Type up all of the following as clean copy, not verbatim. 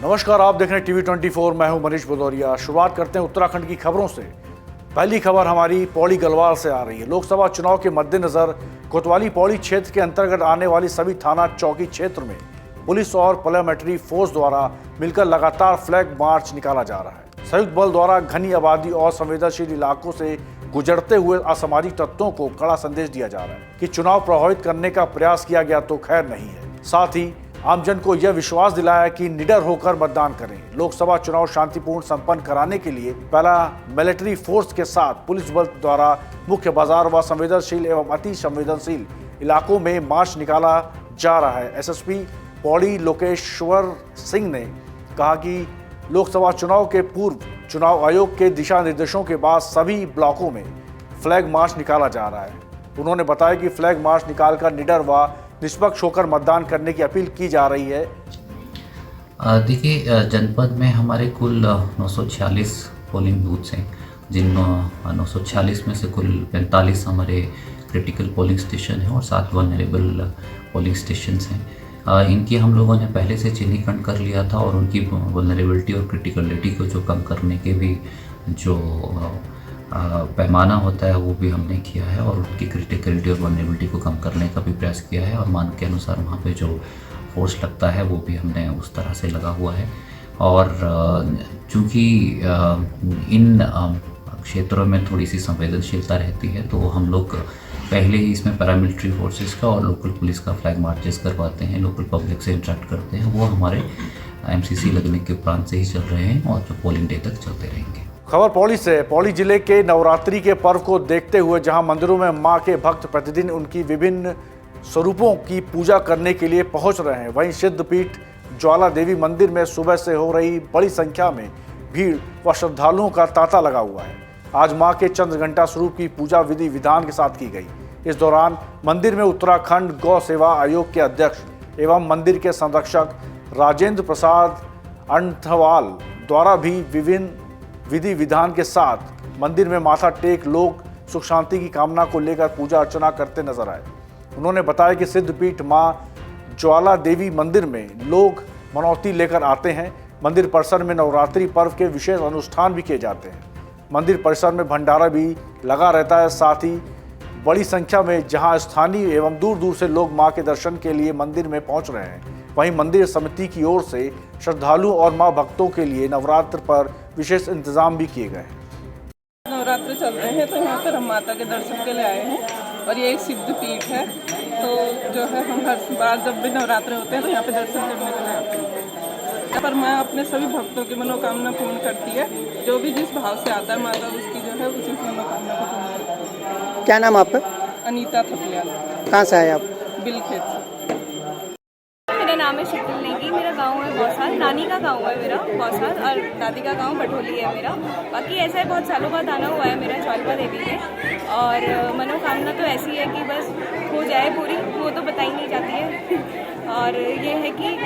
नमस्कार, आप देख रहे हैं TV24। मैं हूं मनीष भदौरिया। शुरुआत करते हैं उत्तराखंड की खबरों से। पहली खबर हमारी पौड़ी गढ़वाल से आ रही है। लोकसभा चुनाव के मद्देनजर कोतवाली पौड़ी क्षेत्र के अंतर्गत आने वाली सभी थाना चौकी क्षेत्र में पुलिस और पैरामिलिट्री फोर्स द्वारा मिलकर लगातार फ्लैग मार्च निकाला जा रहा है। संयुक्त बल द्वारा घनी आबादी और संवेदनशील इलाकों से गुजरते हुए असामाजिक तत्वों को कड़ा संदेश दिया जा रहा है कि चुनाव प्रभावित करने का प्रयास किया गया तो खैर नहीं है। साथ ही आमजन को यह विश्वास दिलाया कि निडर होकर मतदान करें। लोकसभा चुनाव शांतिपूर्ण संपन्न कराने के लिए पैरामिलिट्री फोर्स के साथ पुलिस बल द्वारा मुख्य बाजार व संवेदनशील एवं अति संवेदनशील इलाकों में मार्च निकाला जा रहा है। एसएसपी पौड़ी लोकेश्वर सिंह ने कहा कि लोकसभा चुनाव के पूर्व चुनाव आयोग के दिशा निर्देशों के बाद सभी ब्लॉकों में फ्लैग मार्च निकाला जा रहा है। उन्होंने बताया कि फ्लैग मार्च निकालकर निडर व निष्पक्ष होकर मतदान करने की अपील की जा रही है। देखिए, जनपद में हमारे कुल 946 पोलिंग बूथ्स हैं, जिन 946 में से कुल 45 हमारे क्रिटिकल पोलिंग स्टेशन हैं और 7 वल्नरेबल पोलिंग स्टेशंस हैं। इनकी हम लोगों ने पहले से चिन्हीकरण कर लिया था और उनकी वल्नरेबिलिटी और क्रिटिकलिटी को जो कम करने के भी जो पैमाना होता है वो भी हमने किया है और उनकी क्रिटिकलिटी और वल्नरेबिलिटी को कम करने का भी प्रयास किया है और मानक के अनुसार वहाँ पे जो फोर्स लगता है वो भी हमने उस तरह से लगा हुआ है। और चूँकि इन क्षेत्रों में थोड़ी सी संवेदनशीलता रहती है तो हम लोग पहले ही इसमें पैरामिलिट्री फोर्सेस का और लोकल पुलिस का फ्लैग मार्चेस करवाते हैं, लोकल पब्लिक से इंटरेक्ट करते हैं। वो हमारे MCC लगने के उपरांत से ही चल रहे हैं और जो पोलिंग डे तक चलते रहेंगे। खबर पौड़ी से। पौड़ी जिले के नवरात्रि के पर्व को देखते हुए जहां मंदिरों में मां के भक्त प्रतिदिन उनकी विभिन्न स्वरूपों की पूजा करने के लिए पहुंच रहे हैं, वहीं सिद्धपीठ ज्वाला देवी मंदिर में सुबह से हो रही बड़ी संख्या में भीड़ व श्रद्धालुओं का तांता लगा हुआ है। आज मां के चंद्रघंटा स्वरूप की पूजा विधि विधान के साथ की गई। इस दौरान मंदिर में उत्तराखंड गौ सेवा आयोग के अध्यक्ष एवं मंदिर के संरक्षक राजेंद्र प्रसाद अंठवाल द्वारा भी विभिन्न विधि विधान के साथ मंदिर में माथा टेक लोग सुख शांति की कामना को लेकर पूजा अर्चना करते नजर आए। उन्होंने बताया कि सिद्धपीठ मां ज्वाला देवी मंदिर में लोग मनौती लेकर आते हैं। मंदिर परिसर में नवरात्रि पर्व के विशेष अनुष्ठान भी किए जाते हैं। मंदिर परिसर में भंडारा भी लगा रहता है। साथ ही बड़ी संख्या में जहां स्थानीय एवं दूर दूर से लोग मां के दर्शन के लिए मंदिर में पहुंच रहे हैं, वहीं मंदिर समिति की ओर से श्रद्धालुओं और मां भक्तों के लिए नवरात्र पर विशेष इंतजाम भी किए गए हैं। नवरात्र चल रहे हैं तो यहाँ पर हम माता के दर्शन के लिए आए हैं और ये एक सिद्ध पीठ है। तो जो है हम हर बार जब भी नवरात्र होते हैं तो यहाँ पे दर्शन करने के लिए आते हैं। यहाँ पर माँ अपने सभी भक्तों की मनोकामना पूर्ण करती है। जो भी जिस भाव से आता है माता उसकी जो है उसी मनोकामना को पूर्ण करती है। क्या नाम आपका? अनीता थपलिया। कहाँ से आए आप? बिलखेत से। मेरा नाम है शीतल नेगी। मेरा गांव है बौसाल, नानी का गांव है मेरा बौसाल और दादी का गांव बटोली है मेरा। बाकी ऐसा है बहुत सालों बाद आना हुआ है मेरा ज्वाला देवी में और मनोकामना तो ऐसी है कि बस हो जाए पूरी, वो तो बताई नहीं जाती है। और ये है कि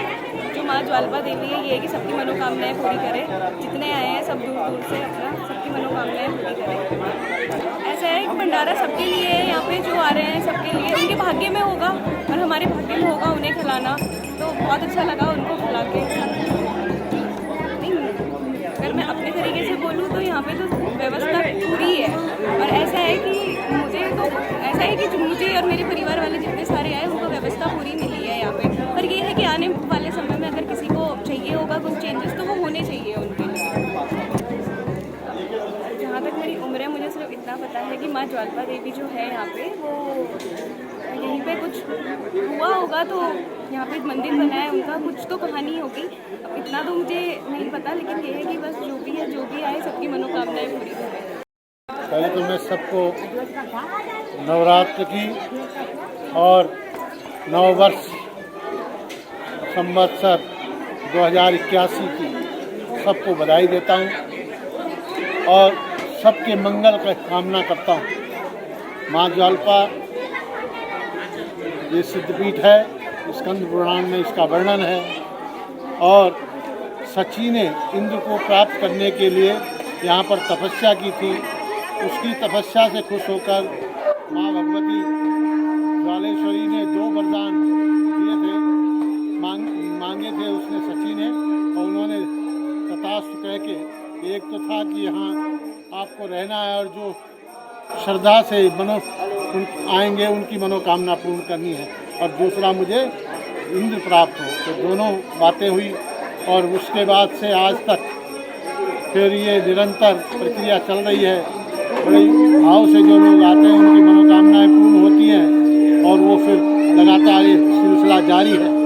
जो माँ ज्वाला देवी है ये है कि सबकी मनोकामनाएं पूरी करे। जितने आए हैं सब दूर दूर से अपना सबकी मनोकामनाएं पूरी करें। ऐसा है कि भंडारा सबके लिए है, यहाँ पे जो आ रहे हैं सबके लिए, उनके भाग्य में होगा और हमारे भाग्य में होगा उन्हें खिलाना। तो बहुत अच्छा लगा उनको खिला के। नहीं, अगर मैं अपने तरीके से बोलूँ तो यहाँ पे तो व्यवस्था पूरी है। और ऐसा है कि मुझे और मेरे परिवार वाले जितने सारे आए उनको व्यवस्था पूरी मिली है यहाँ पे। पर ये है कि आने वाले समय में अगर किसी को चाहिए होगा कुछ चेंजेस तो वो होने चाहिए उनके लिए। जहाँ तक मेरी उम्र है मुझे सिर्फ इतना पता है कि माँ ज्वाला देवी जो है यहाँ पे वो यहीं पे कुछ हुआ होगा तो यहाँ पे मंदिर बना है उनका, कुछ तो कहानी होगी। अब इतना तो मुझे नहीं पता, लेकिन ये है कि बस जो भी आए सबकी मनोकामनाएं पूरी करें। पहले तो मैं सबको नवरात्र की और नववर्ष संवत्सर 2081 की सबको बधाई देता हूँ और सबके मंगल का कामना करता हूँ। माँ ज्वाला ये सिद्धपीठ है, स्कंद पुराण में इसका वर्णन है और सची ने इंद्र को प्राप्त करने के लिए यहाँ पर तपस्या की थी। उसकी तपस्या से खुश होकर माँ भगवती ज्वालेश्वरी ने 2 वरदान दिए थे, मांगे थे। उसने सचिन है और उन्होंने तथास्तु कह के, एक तो था कि यहाँ आपको रहना है और जो श्रद्धा से आएंगे उनकी मनोकामना पूर्ण करनी है, और दूसरा मुझे इंद्र प्राप्त हो। तो दोनों बातें हुई और उसके बाद से आज तक फिर ये निरंतर प्रक्रिया चल रही है। बड़े भाव से जो लोग आते हैं उनकी मनोकामनाएं पूर्ण होती हैं और वो फिर लगातार ये सिलसिला जारी है।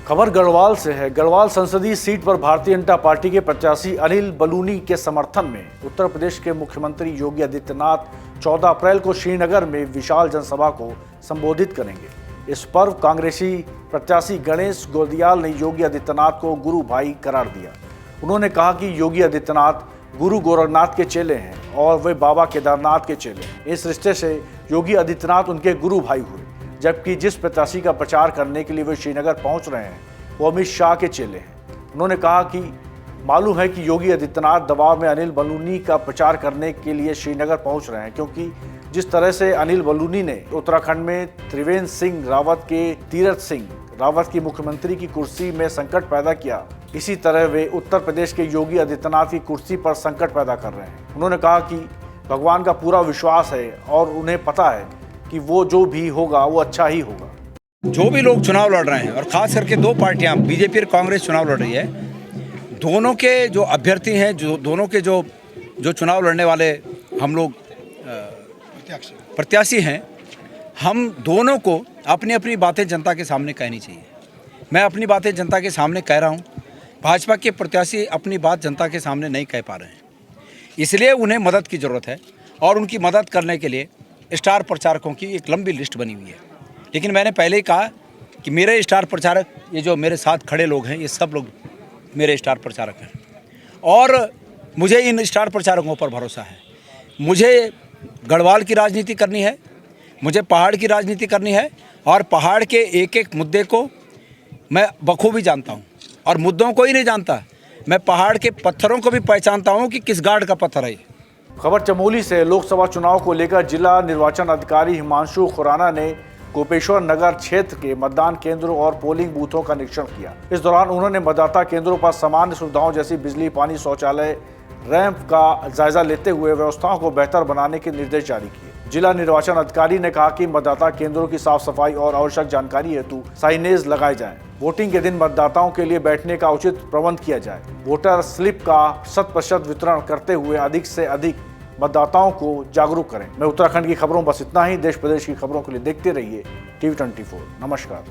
खबर गढ़वाल से है। गढ़वाल संसदीय सीट पर भारतीय जनता पार्टी के प्रत्याशी अनिल बलूनी के समर्थन में उत्तर प्रदेश के मुख्यमंत्री योगी आदित्यनाथ 14 अप्रैल को श्रीनगर में विशाल जनसभा को संबोधित करेंगे। इस पर्व कांग्रेसी प्रत्याशी गणेश गोदियाल ने योगी आदित्यनाथ को गुरु भाई करार दिया। उन्होंने कहा कि योगी आदित्यनाथ गुरु गोरखनाथ के चेले हैं और वे बाबा केदारनाथ के चेले हैं। इस रिश्ते से योगी आदित्यनाथ उनके गुरु भाई हुए, जबकि जिस प्रत्याशी का प्रचार करने के लिए वे श्रीनगर पहुंच रहे हैं वो अमित शाह के चेले हैं। उन्होंने कहा कि मालूम है कि योगी आदित्यनाथ दबाव में अनिल बलूनी का प्रचार करने के लिए श्रीनगर पहुंच रहे हैं, क्योंकि जिस तरह से अनिल बलूनी ने उत्तराखंड में त्रिवेंद्र सिंह रावत के तीरथ सिंह रावत की मुख्यमंत्री की कुर्सी में संकट पैदा किया, इसी तरह वे उत्तर प्रदेश के योगी आदित्यनाथ की कुर्सी पर संकट पैदा कर रहे हैं। उन्होंने कहा कि भगवान का पूरा विश्वास है और उन्हें पता है कि वो जो भी होगा वो अच्छा ही होगा। जो भी लोग चुनाव लड़ रहे हैं और खास करके दो पार्टियां बीजेपी और कांग्रेस चुनाव लड़ रही है, दोनों के जो अभ्यर्थी हैं, जो दोनों के जो चुनाव लड़ने वाले हम लोग प्रत्याशी हैं, हम दोनों को अपनी अपनी बातें जनता के सामने कहनी चाहिए। मैं अपनी बातें जनता के सामने कह रहा हूं। भाजपा के प्रत्याशी अपनी बात जनता के सामने नहीं कह पा रहे हैं, इसलिए उन्हें मदद की ज़रूरत है और उनकी मदद करने के लिए स्टार प्रचारकों की एक लंबी लिस्ट बनी हुई है। लेकिन मैंने पहले ही कहा कि मेरे स्टार प्रचारक, ये जो मेरे साथ खड़े लोग हैं, ये सब लोग मेरे स्टार प्रचारक हैं और मुझे इन स्टार प्रचारकों पर भरोसा है। मुझे गढ़वाल की राजनीति करनी है, मुझे पहाड़ की राजनीति करनी है और पहाड़ के एक एक मुद्दे को मैं बखूबी जानता हूँ और मुद्दों को ही नहीं जानता, मैं पहाड़ के पत्थरों को भी पहचानता हूँ कि किस गार्ड का पत्थर है। खबर चमोली से। लोकसभा चुनाव को लेकर जिला निर्वाचन अधिकारी हिमांशु खुराना ने गोपेश्वर नगर क्षेत्र के मतदान केंद्रों और पोलिंग बूथों का निरीक्षण किया। इस दौरान उन्होंने मतदाता केंद्रों पर सामान्य सुविधाओं जैसी बिजली, पानी, शौचालय, रैंप का जायजा लेते हुए व्यवस्थाओं को बेहतर बनाने के निर्देश जारी किए। जिला निर्वाचन अधिकारी ने कहा कि मतदाता केंद्रों की साफ सफाई और आवश्यक जानकारी हेतु साइनेज लगाए जाएं। वोटिंग के दिन मतदाताओं के लिए बैठने का उचित प्रबंध किया जाए। वोटर स्लिप का 100% वितरण करते हुए अधिक से अधिक मतदाताओं को जागरूक करें। मैं उत्तराखंड की खबरों बस इतना ही। देश प्रदेश की खबरों के लिए देखते रहिए TV24। नमस्कार।